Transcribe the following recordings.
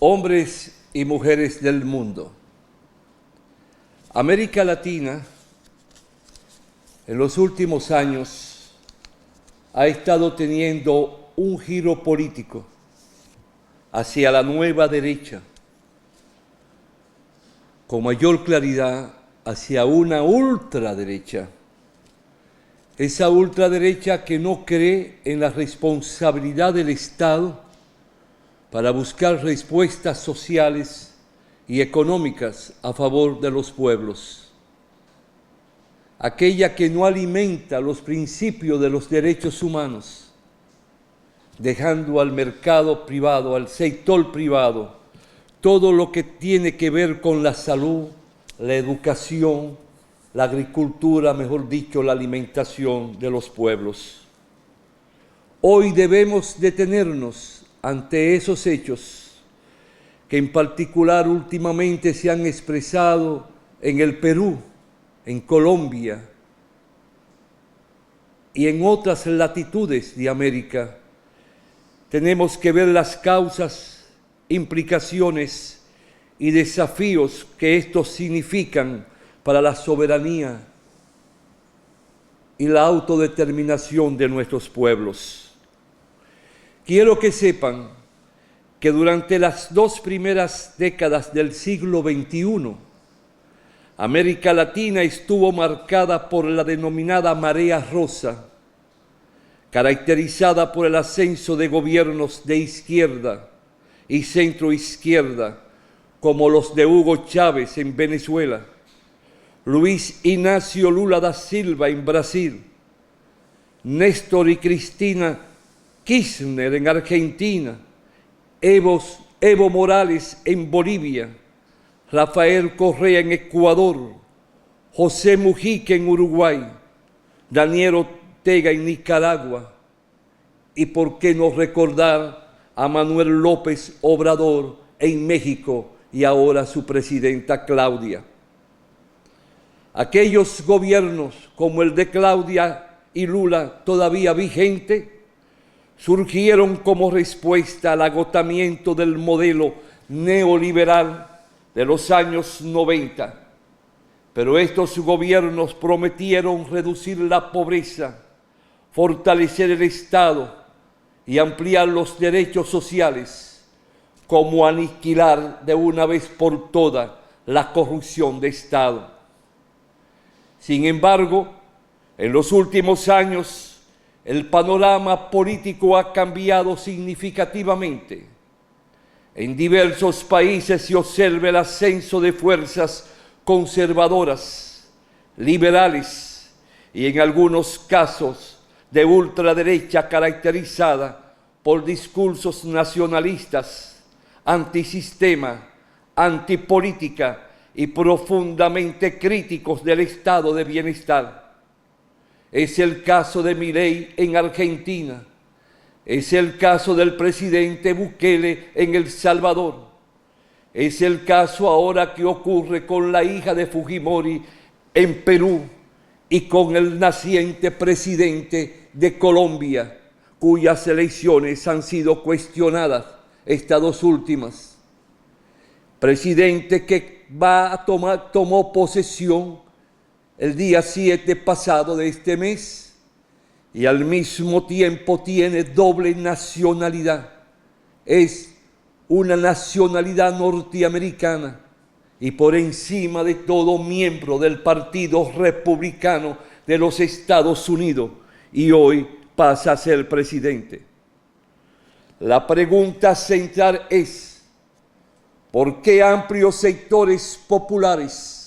hombres y mujeres del mundo. América Latina en los últimos años ha estado teniendo un giro político hacia la nueva derecha, con mayor claridad hacia una ultraderecha. Esa ultraderecha que no cree en la responsabilidad del Estado para buscar respuestas sociales y económicas a favor de los pueblos. Aquella que no alimenta los principios de los derechos humanos, dejando al mercado privado, al sector privado, todo lo que tiene que ver con la salud, la educación, la agricultura, mejor dicho, la alimentación de los pueblos. Hoy debemos detenernos ante esos hechos que en particular últimamente se han expresado en el Perú, en Colombia y en otras latitudes de América. Tenemos que ver las causas, implicaciones y desafíos que estos significan para la soberanía y la autodeterminación de nuestros pueblos. Quiero que sepan que durante las 2 primeras décadas del siglo XXI, América Latina estuvo marcada por la denominada marea rosa, caracterizada por el ascenso de gobiernos de izquierda y centroizquierda, como los de Hugo Chávez en Venezuela, Luis Inácio Lula da Silva en Brasil, Néstor y Cristina Kirchner en Argentina, Evo Morales en Bolivia, Rafael Correa en Ecuador, José Mujica en Uruguay, Daniel Ortega en Nicaragua, y por qué no recordar a Manuel López Obrador en México y ahora su presidenta Claudia. Aquellos gobiernos como el de Claudia y Lula todavía vigente surgieron como respuesta al agotamiento del modelo neoliberal de los años 90, pero estos gobiernos prometieron reducir la pobreza, fortalecer el Estado y ampliar los derechos sociales, como aniquilar de una vez por todas la corrupción de Estado. Sin embargo, en los últimos años, el panorama político ha cambiado significativamente. En diversos países se observa el ascenso de fuerzas conservadoras, liberales y en algunos casos de ultraderecha caracterizada por discursos nacionalistas, antisistema, antipolítica y profundamente críticos del estado de bienestar. Es el caso de Milei en Argentina, es el caso del presidente Bukele en El Salvador, es el caso ahora que ocurre con la hija de Fujimori en Perú y con el naciente presidente de Colombia, cuyas elecciones han sido cuestionadas estas 2 últimas. Presidente que tomó posesión el día 7 pasado de este mes y al mismo tiempo tiene doble nacionalidad. Es una nacionalidad norteamericana y por encima de todo miembro del Partido Republicano de los Estados Unidos y hoy pasa a ser presidente. La pregunta central es: ¿por qué amplios sectores populares,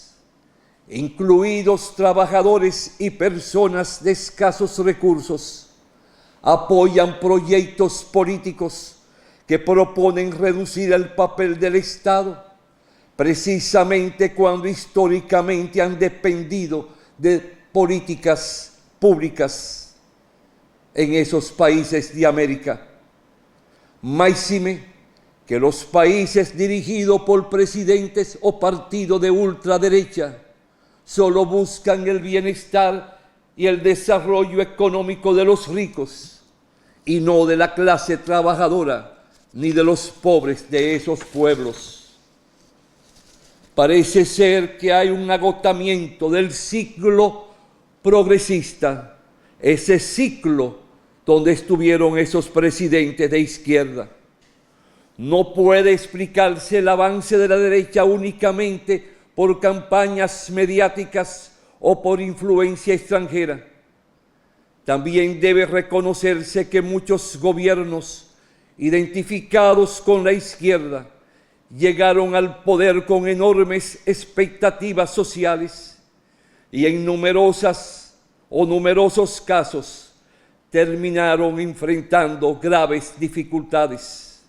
incluidos trabajadores y personas de escasos recursos, apoyan proyectos políticos que proponen reducir el papel del Estado, precisamente cuando históricamente han dependido de políticas públicas en esos países de América? Máxime que los países dirigidos por presidentes o partidos de ultraderecha solo buscan el bienestar y el desarrollo económico de los ricos y no de la clase trabajadora, ni de los pobres de esos pueblos. Parece ser que hay un agotamiento del ciclo progresista, ese ciclo donde estuvieron esos presidentes de izquierda. No puede explicarse el avance de la derecha únicamente por campañas mediáticas o por influencia extranjera. También debe reconocerse que muchos gobiernos identificados con la izquierda llegaron al poder con enormes expectativas sociales y en numerosos casos terminaron enfrentando graves dificultades.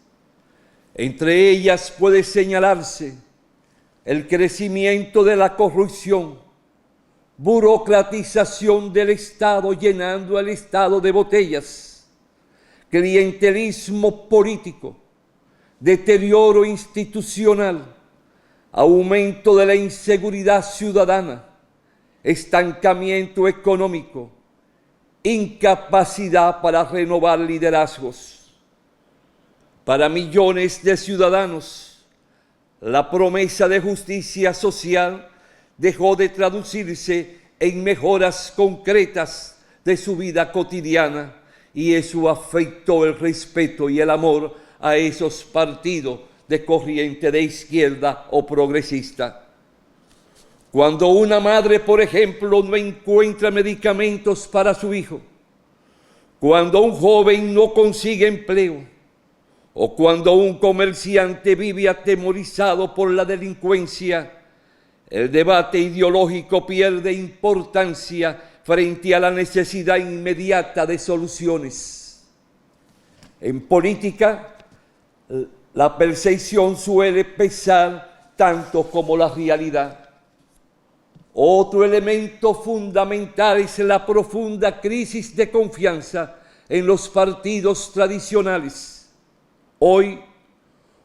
Entre ellas puede señalarse el crecimiento de la corrupción, burocratización del Estado llenando el Estado de botellas, clientelismo político, deterioro institucional, aumento de la inseguridad ciudadana, estancamiento económico, incapacidad para renovar liderazgos. Para millones de ciudadanos, la promesa de justicia social dejó de traducirse en mejoras concretas de su vida cotidiana y eso afectó el respeto y el amor a esos partidos de corriente de izquierda o progresista. Cuando una madre, por ejemplo, no encuentra medicamentos para su hijo, cuando un joven no consigue empleo, o cuando un comerciante vive atemorizado por la delincuencia, el debate ideológico pierde importancia frente a la necesidad inmediata de soluciones. En política, la percepción suele pesar tanto como la realidad. Otro elemento fundamental es la profunda crisis de confianza en los partidos tradicionales. Hoy,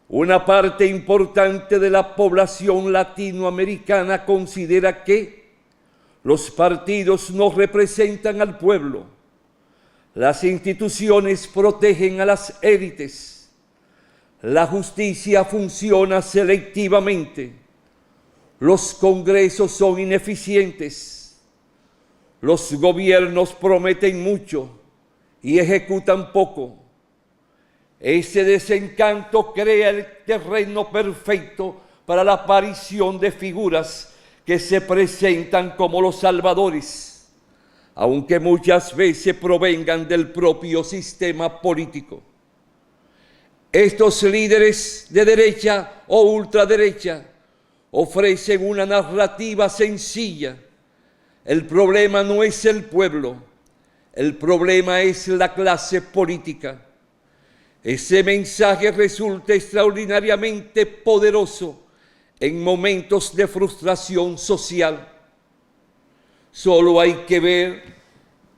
una parte importante de la población latinoamericana considera que los partidos no representan al pueblo. Las instituciones protegen a las élites. La justicia funciona selectivamente. Los congresos son ineficientes. Los gobiernos prometen mucho y ejecutan poco. Ese desencanto crea el terreno perfecto para la aparición de figuras que se presentan como los salvadores, aunque muchas veces provengan del propio sistema político. Estos líderes de derecha o ultraderecha ofrecen una narrativa sencilla. El problema no es el pueblo, el problema es la clase política. Ese mensaje resulta extraordinariamente poderoso en momentos de frustración social. Solo hay que ver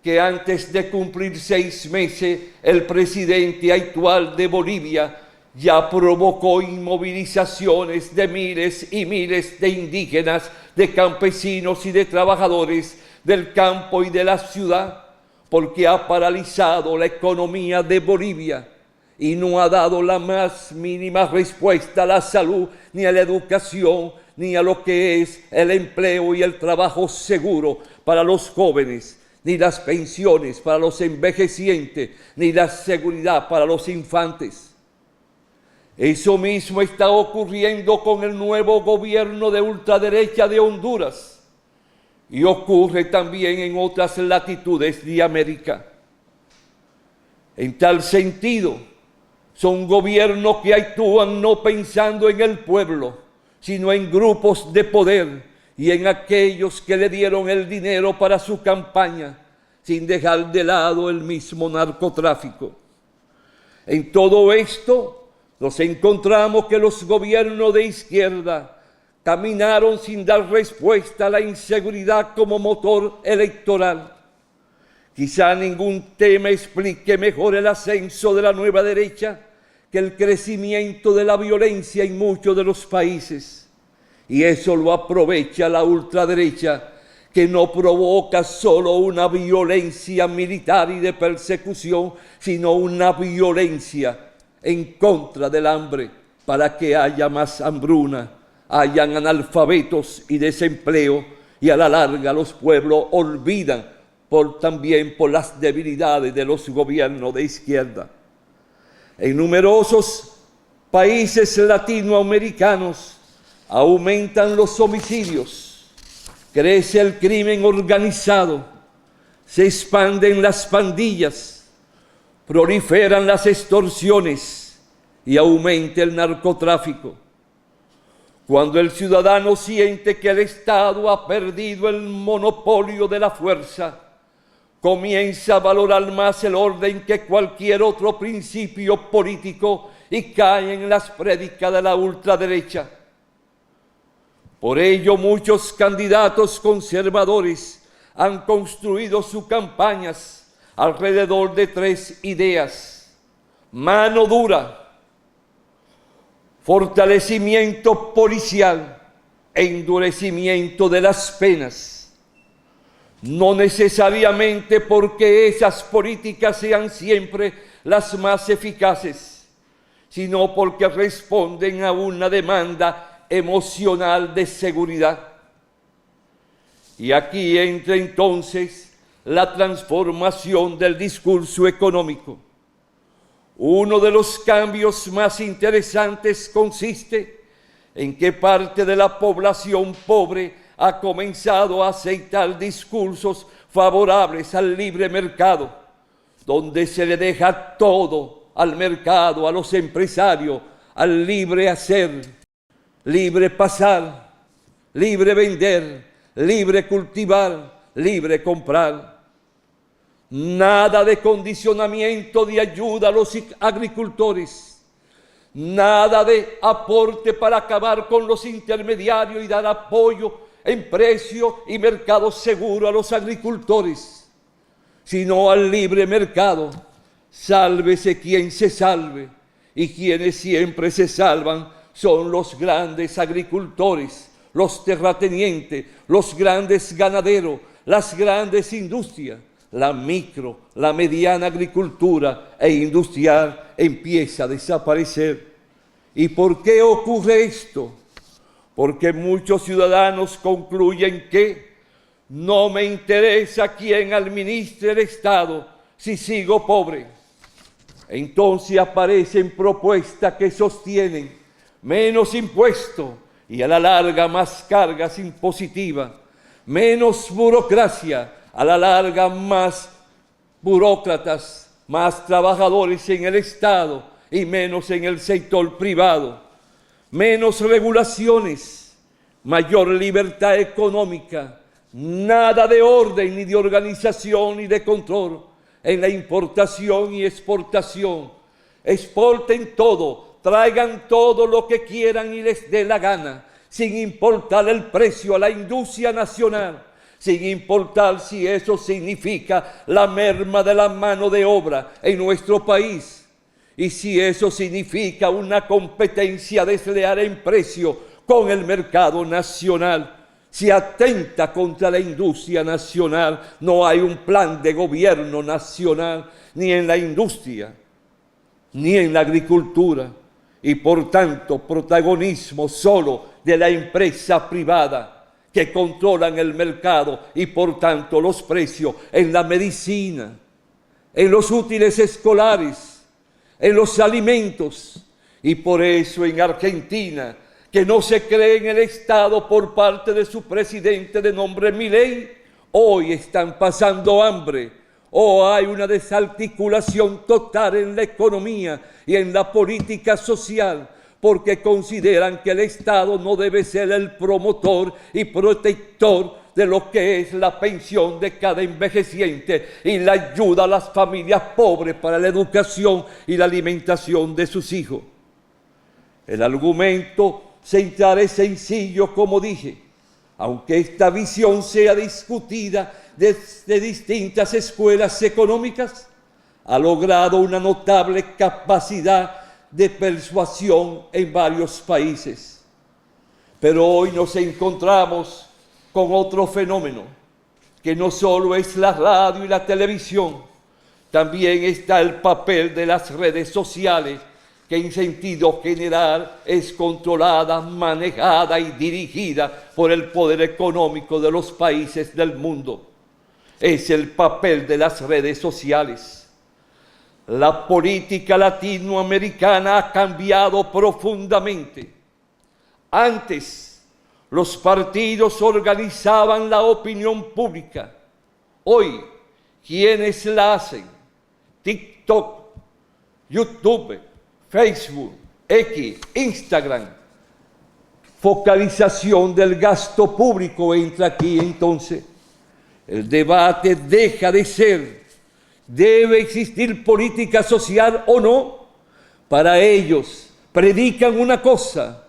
que antes de cumplir 6 meses, el presidente actual de Bolivia ya provocó inmovilizaciones de miles y miles de indígenas, de campesinos y de trabajadores del campo y de la ciudad, porque ha paralizado la economía de Bolivia y no ha dado la más mínima respuesta a la salud, ni a la educación, ni a lo que es el empleo y el trabajo seguro para los jóvenes, ni las pensiones para los envejecientes, ni la seguridad para los infantes. Eso mismo está ocurriendo con el nuevo gobierno de ultraderecha de Honduras y ocurre también en otras latitudes de América. En tal sentido, son gobiernos que actúan no pensando en el pueblo, sino en grupos de poder y en aquellos que le dieron el dinero para su campaña, sin dejar de lado el mismo narcotráfico. En todo esto, nos encontramos que los gobiernos de izquierda caminaron sin dar respuesta a la inseguridad como motor electoral. Quizá ningún tema explique mejor el ascenso de la nueva derecha que el crecimiento de la violencia en muchos de los países. Y eso lo aprovecha la ultraderecha, que no provoca solo una violencia militar y de persecución, sino una violencia en contra del hambre para que haya más hambruna, hayan analfabetos y desempleo, y a la larga los pueblos olvidan también por las debilidades de los gobiernos de izquierda. En numerosos países latinoamericanos aumentan los homicidios, crece el crimen organizado, se expanden las pandillas, proliferan las extorsiones y aumenta el narcotráfico. Cuando el ciudadano siente que el Estado ha perdido el monopolio de la fuerza, comienza a valorar más el orden que cualquier otro principio político y cae en las prédicas de la ultraderecha. Por ello, muchos candidatos conservadores han construido sus campañas alrededor de 3 ideas: mano dura, fortalecimiento policial e endurecimiento de las penas. No necesariamente porque esas políticas sean siempre las más eficaces, sino porque responden a una demanda emocional de seguridad. Y aquí entra entonces la transformación del discurso económico. Uno de los cambios más interesantes consiste en que parte de la población pobre ha comenzado a aceptar discursos favorables al libre mercado, donde se le deja todo al mercado, a los empresarios, al libre hacer, libre pasar, libre vender, libre cultivar, libre comprar. Nada de condicionamiento de ayuda a los agricultores, nada de aporte para acabar con los intermediarios y dar apoyo en precio y mercado seguro a los agricultores, sino al libre mercado. Sálvese quien se salve, y quienes siempre se salvan son los grandes agricultores, los terratenientes, los grandes ganaderos, las grandes industrias. La micro, la mediana agricultura e industrial empieza a desaparecer. ¿Y por qué ocurre esto? Porque muchos ciudadanos concluyen que no me interesa quién administre el Estado si sigo pobre. Entonces aparecen propuestas que sostienen menos impuestos y a la larga más cargas impositivas, menos burocracia, a la larga más burócratas, más trabajadores en el Estado y menos en el sector privado, menos regulaciones, mayor libertad económica, nada de orden, ni de organización, ni de control en la importación y exportación. Exporten todo, traigan todo lo que quieran y les dé la gana, sin importar el precio a la industria nacional, sin importar si eso significa la merma de la mano de obra en nuestro país y si eso significa una competencia desleal en precio con el mercado nacional. Si atenta contra la industria nacional, no hay un plan de gobierno nacional ni en la industria, ni en la agricultura, y por tanto protagonismo solo de la empresa privada que controlan el mercado y por tanto los precios en la medicina, en los útiles escolares, en los alimentos. Y por eso en Argentina, que no se cree en el Estado por parte de su presidente de nombre Milei, hoy están pasando hambre, o hay una desarticulación total en la economía y en la política social, porque consideran que el Estado no debe ser el promotor y protector de lo que es la pensión de cada envejeciente y la ayuda a las familias pobres para la educación y la alimentación de sus hijos. El argumento central es sencillo, como dije, aunque esta visión sea discutida desde distintas escuelas económicas, ha logrado una notable capacidad de persuasión en varios países. Pero hoy nos encontramos con otro fenómeno, que no solo es la radio y la televisión, también está el papel de las redes sociales que en sentido general es controlada, manejada y dirigida por el poder económico de los países del mundo. Es el papel de las redes sociales. La política latinoamericana ha cambiado profundamente. Antes, los partidos organizaban la opinión pública. Hoy, ¿quiénes la hacen? TikTok, YouTube, Facebook, X, Instagram. Focalización del gasto público entra aquí entonces. El debate deja de ser, ¿debe existir política social o no? Para ellos predican una cosa,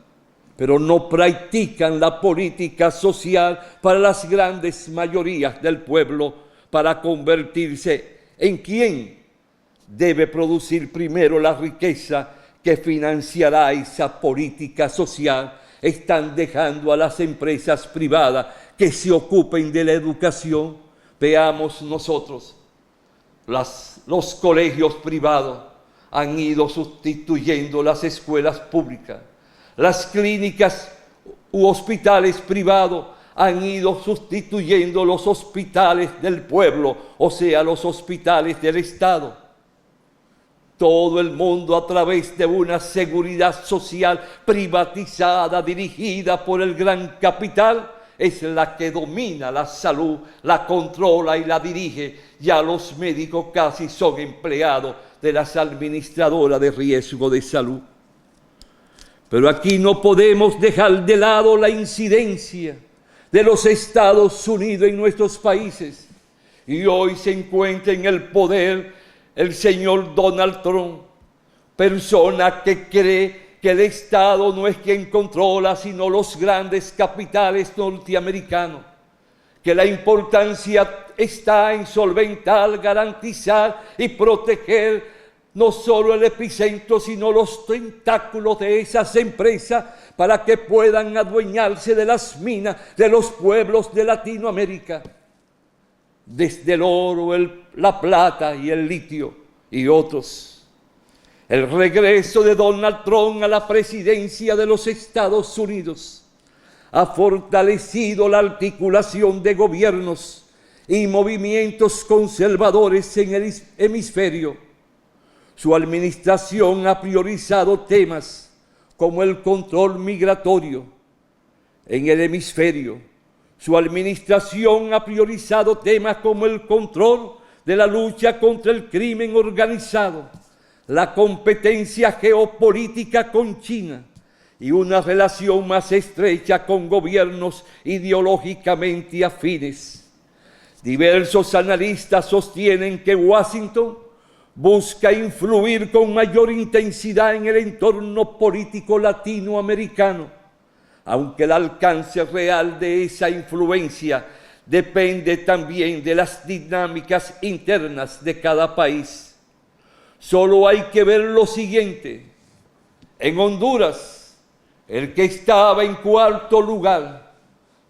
pero no practican la política social para las grandes mayorías del pueblo, para convertirse en quién debe producir primero la riqueza que financiará esa política social. Están dejando a las empresas privadas que se ocupen de la educación. Veamos nosotros, los colegios privados han ido sustituyendo las escuelas públicas. Las clínicas u hospitales privados han ido sustituyendo los hospitales del pueblo, o sea, los hospitales del Estado. Todo el mundo a través de una seguridad social privatizada, dirigida por el gran capital, es la que domina la salud, la controla y la dirige. Ya los médicos casi son empleados de las administradoras de riesgo de salud. Pero aquí no podemos dejar de lado la incidencia de los Estados Unidos en nuestros países. Y hoy se encuentra en el poder el señor Donald Trump, persona que cree que el Estado no es quien controla, sino los grandes capitales norteamericanos, que la importancia está en solventar, garantizar y proteger no solo el epicentro, sino los tentáculos de esas empresas para que puedan adueñarse de las minas de los pueblos de Latinoamérica. Desde el oro, la plata y el litio y otros. El regreso de Donald Trump a la presidencia de los Estados Unidos ha fortalecido la articulación de gobiernos y movimientos conservadores en el hemisferio. Su administración ha priorizado temas como el control migratorio en el hemisferio. Su administración ha priorizado temas como el control de la lucha contra el crimen organizado, la competencia geopolítica con China y una relación más estrecha con gobiernos ideológicamente afines. Diversos analistas sostienen que Washington busca influir con mayor intensidad en el entorno político latinoamericano, aunque el alcance real de esa influencia depende también de las dinámicas internas de cada país. Solo hay que ver lo siguiente. En Honduras, el que estaba en cuarto lugar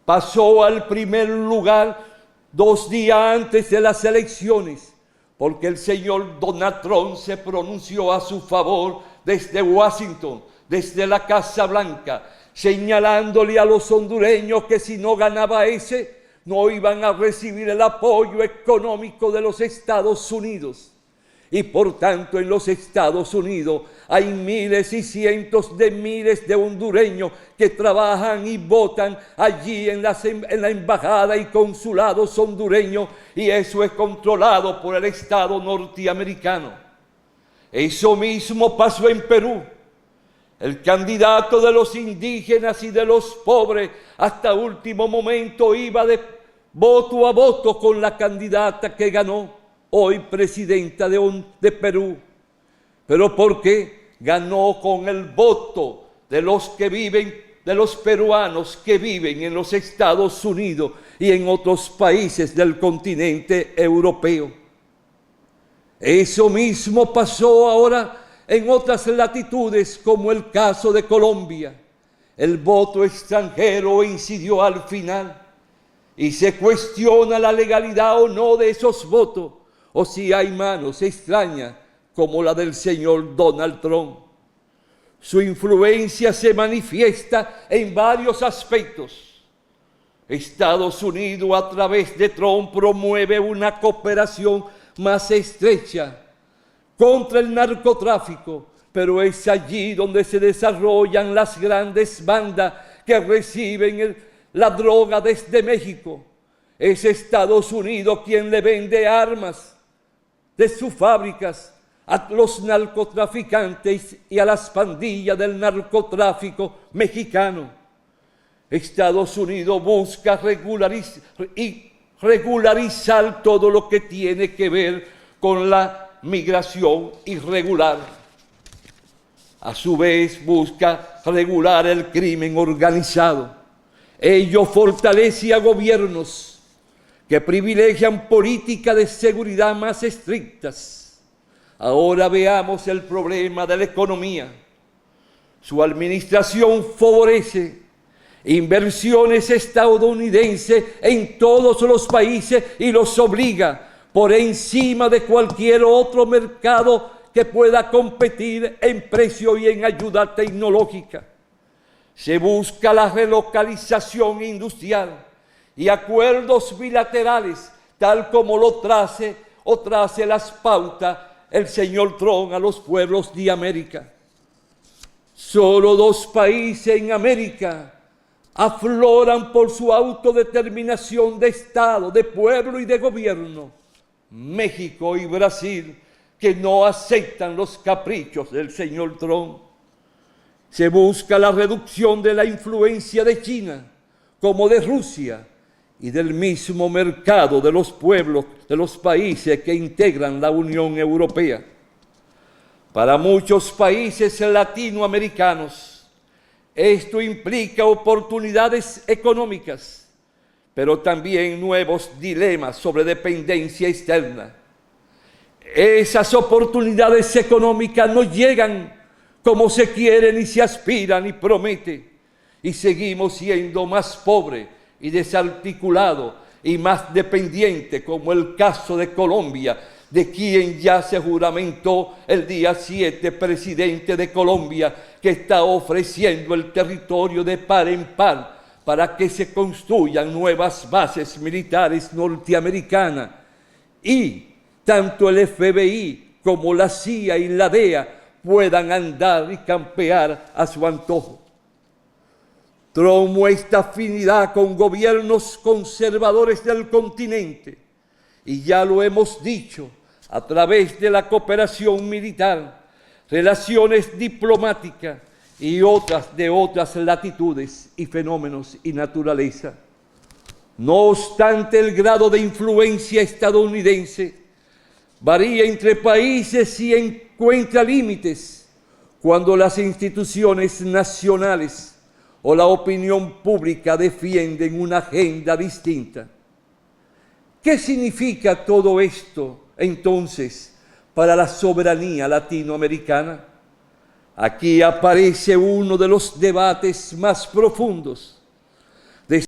pasó al primer lugar 2 días antes de las elecciones, porque el señor Donald Trump se pronunció a su favor desde Washington, desde la Casa Blanca, señalándole a los hondureños que si no ganaba ese, no iban a recibir el apoyo económico de los Estados Unidos. Y por tanto en los Estados Unidos hay miles y cientos de miles de hondureños que trabajan y votan allí en la embajada y consulados hondureños, y eso es controlado por el Estado norteamericano. Eso mismo pasó en Perú. El candidato de los indígenas y de los pobres hasta último momento iba de voto a voto con la candidata que ganó, hoy presidenta de Perú. ¿Pero por qué? Ganó con el voto de los que viven, de los peruanos que viven en los Estados Unidos y en otros países del continente europeo. Eso mismo pasó ahora en otras latitudes, como el caso de Colombia. El voto extranjero incidió al final y se cuestiona la legalidad o no de esos votos, o si hay manos extrañas como la del señor Donald Trump. Su influencia se manifiesta en varios aspectos. Estados Unidos, a través de Trump, promueve una cooperación más estrecha contra el narcotráfico, pero es allí donde se desarrollan las grandes bandas que reciben la droga desde México. Es Estados Unidos quien le vende armas de sus fábricas a los narcotraficantes y a las pandillas del narcotráfico mexicano. Estados Unidos busca regularizar todo lo que tiene que ver con la migración irregular. A su vez busca regular el crimen organizado. Ello fortalece a gobiernos que privilegian políticas de seguridad más estrictas. Ahora veamos el problema de la economía. Su administración favorece inversiones estadounidenses en todos los países y los obliga por encima de cualquier otro mercado que pueda competir en precio y en ayuda tecnológica. Se busca la relocalización industrial y acuerdos bilaterales, tal como lo trace las pautas el señor Trump a los pueblos de América. Solo 2 países en América afloran por su autodeterminación de Estado, de pueblo y de gobierno: México y Brasil, que no aceptan los caprichos del señor Trump. Se busca la reducción de la influencia de China, como de Rusia, y del mismo mercado de los pueblos de los países que integran la Unión Europea. Para muchos países latinoamericanos, esto implica oportunidades económicas, pero también nuevos dilemas sobre dependencia externa. Esas oportunidades económicas no llegan como se quiere, ni se aspira, ni promete, y seguimos siendo más pobres y desarticulados y más dependientes, como el caso de Colombia, de quien ya se juramentó el día 7, presidente de Colombia, que está ofreciendo el territorio de par en par para que se construyan nuevas bases militares norteamericanas, y tanto el FBI como la CIA y la DEA puedan andar y campear a su antojo. Trump muestra afinidad con gobiernos conservadores del continente, y ya lo hemos dicho, a través de la cooperación militar, relaciones diplomáticas y de otras latitudes y fenómenos y naturaleza. No obstante, el grado de influencia estadounidense varía entre países y encuentra límites cuando las instituciones nacionales o la opinión pública defienden una agenda distinta. ¿Qué significa todo esto, entonces, para la soberanía latinoamericana? Aquí aparece uno de los debates más profundos. Desde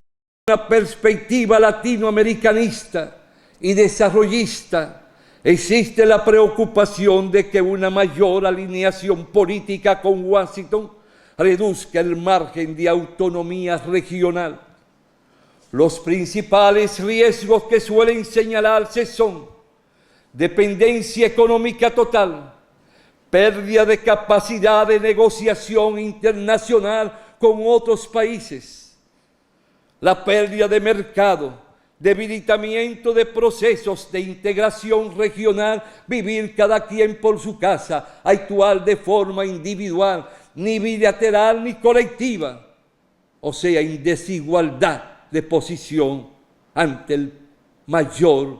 una perspectiva latinoamericanista y desarrollista, existe la preocupación de que una mayor alineación política con Washington reduzca el margen de autonomía regional. Los principales riesgos que suelen señalarse son dependencia económica total, pérdida de capacidad de negociación internacional con otros países, la pérdida de mercado, debilitamiento de procesos de integración regional, vivir cada quien por su casa, actuar de forma individual, ni bilateral ni colectiva, o sea, en desigualdad de posición ante el mayor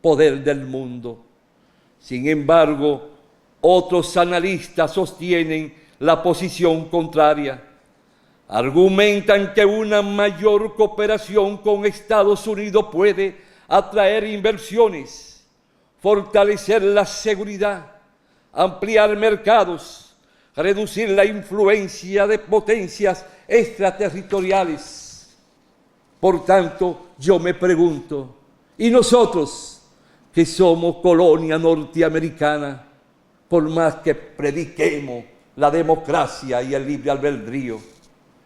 poder del mundo. Sin embargo, otros analistas sostienen la posición contraria. Argumentan que una mayor cooperación con Estados Unidos puede atraer inversiones, fortalecer la seguridad, ampliar mercados, reducir la influencia de potencias extraterritoriales. Por tanto, yo me pregunto, ¿y nosotros, que somos colonia norteamericana, por más que prediquemos la democracia y el libre albedrío.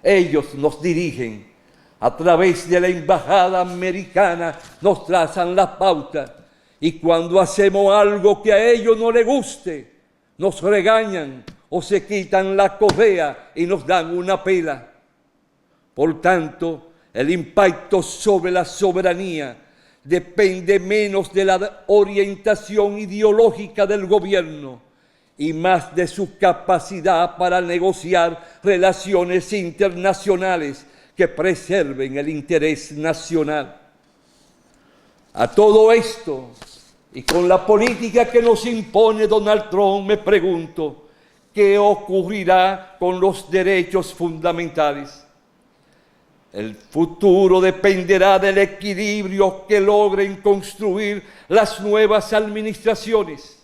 Ellos nos dirigen, a través de la embajada americana nos trazan la pauta, y cuando hacemos algo que a ellos no les guste, nos regañan o se quitan la correa y nos dan una pela. Por tanto, el impacto sobre la soberanía depende menos de la orientación ideológica del gobierno y más de su capacidad para negociar relaciones internacionales que preserven el interés nacional. A todo esto, y con la política que nos impone Donald Trump, me pregunto, ¿qué ocurrirá con los derechos fundamentales? El futuro dependerá del equilibrio que logren construir las nuevas administraciones.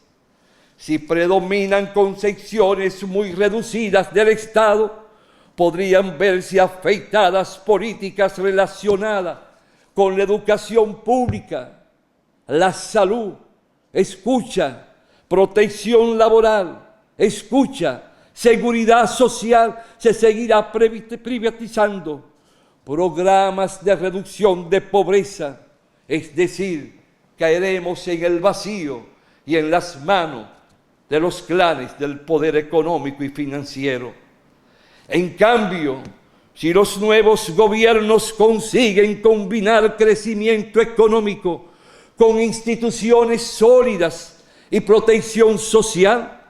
Si predominan concepciones muy reducidas del Estado, podrían verse afectadas políticas relacionadas con la educación pública, la salud, escucha, protección laboral, escucha, seguridad social, se seguirá privatizando. Programas de reducción de pobreza, es decir, caeremos en el vacío y en las manos de los clanes del poder económico y financiero. En cambio, si los nuevos gobiernos consiguen combinar crecimiento económico con instituciones sólidas y protección social,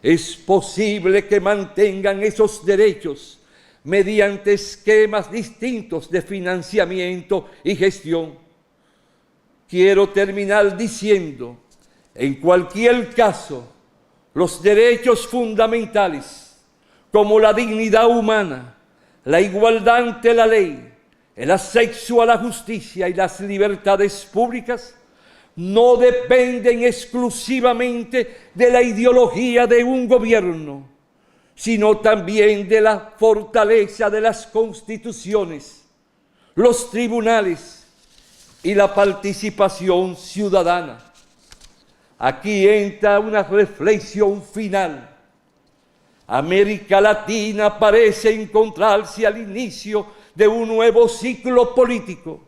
es posible que mantengan esos derechos mediante esquemas distintos de financiamiento y gestión. Quiero terminar diciendo, en cualquier caso, los derechos fundamentales, como la dignidad humana, la igualdad ante la ley, el acceso a la justicia y las libertades públicas, no dependen exclusivamente de la ideología de un gobierno, sino también de la fortaleza de las constituciones, los tribunales y la participación ciudadana. Aquí entra una reflexión final. América Latina parece encontrarse al inicio de un nuevo ciclo político.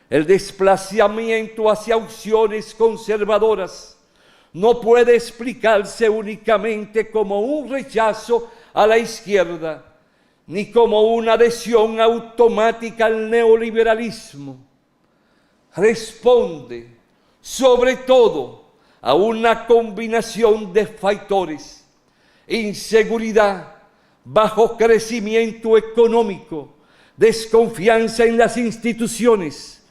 El desplazamiento hacia opciones conservadoras no puede explicarse únicamente como un rechazo a la izquierda, ni como una adhesión automática al neoliberalismo. Responde, sobre todo, a una combinación de factores: inseguridad, bajo crecimiento económico, desconfianza en las instituciones,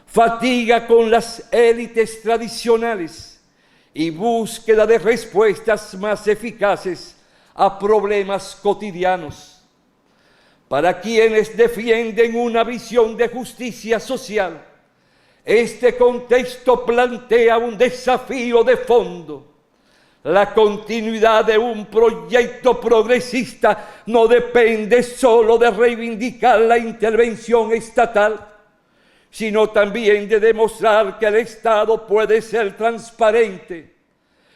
fatiga con las élites tradicionales y búsqueda de respuestas más eficaces a problemas cotidianos. Para quienes defienden una visión de justicia social, este contexto plantea un desafío de fondo. La continuidad de un proyecto progresista no depende solo de reivindicar la intervención estatal, sino también de demostrar que el Estado puede ser transparente,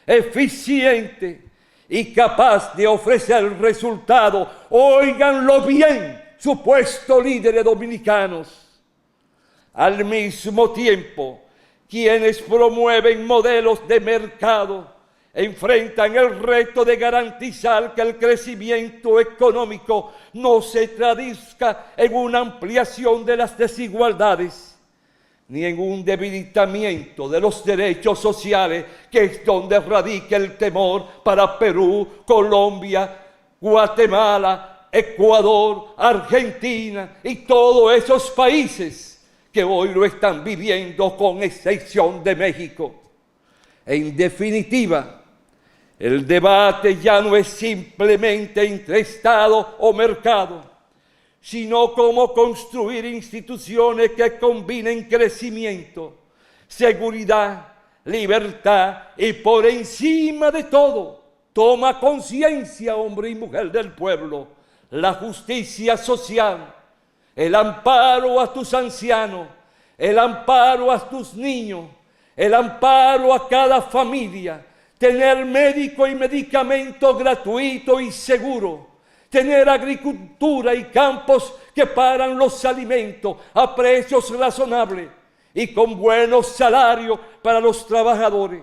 eficiente y capaz de ofrecer resultados. Óiganlo bien, supuestos líderes dominicanos. Al mismo tiempo, quienes promueven modelos de mercado enfrentan el reto de garantizar que el crecimiento económico no se traduzca en una ampliación de las desigualdades, ni en un debilitamiento de los derechos sociales, que es donde radica el temor para Perú, Colombia, Guatemala, Ecuador, Argentina y todos esos países que hoy lo están viviendo, con excepción de México. En definitiva, el debate ya no es simplemente entre Estado o mercado, sino cómo construir instituciones que combinen crecimiento, seguridad, libertad y, por encima de todo, toma conciencia, hombre y mujer del pueblo, la justicia social, el amparo a tus ancianos, el amparo a tus niños, el amparo a cada familia, tener médico y medicamento gratuito y seguro, tener agricultura y campos que paran los alimentos a precios razonables y con buenos salarios para los trabajadores.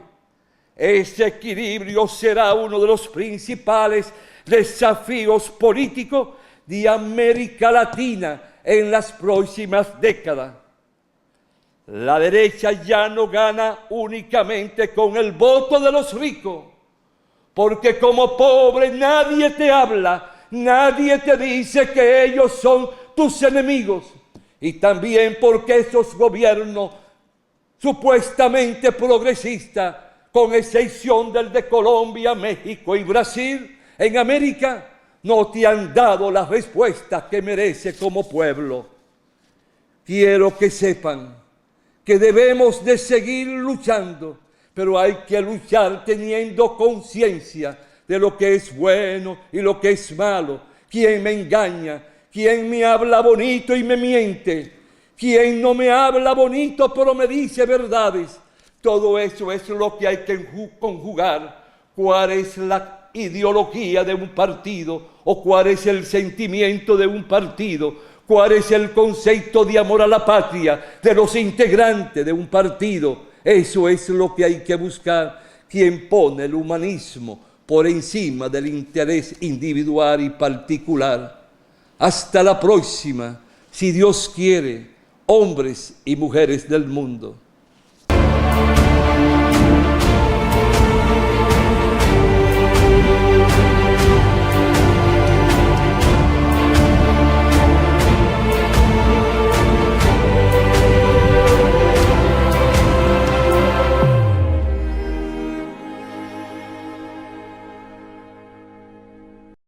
Ese equilibrio será uno de los principales desafíos políticos de América Latina en las próximas décadas. La derecha ya no gana únicamente con el voto de los ricos, porque como pobre nadie te habla, nadie te dice que ellos son tus enemigos, y también porque esos gobiernos supuestamente progresistas, con excepción del de Colombia, México y Brasil, en América no te han dado la respuesta que merece como pueblo. Quiero que sepan que debemos de seguir luchando, pero hay que luchar teniendo conciencia de lo que es bueno y lo que es malo, quién me engaña, quién me habla bonito y me miente, quién no me habla bonito pero me dice verdades. Todo eso es lo que hay que conjugar. ¿Cuál es la ideología de un partido o cuál es el sentimiento de un partido? ¿Cuál es el concepto de amor a la patria de los integrantes de un partido? Eso es lo que hay que buscar. Quien pone el humanismo por encima del interés individual y particular. Hasta la próxima, si Dios quiere, hombres y mujeres del mundo.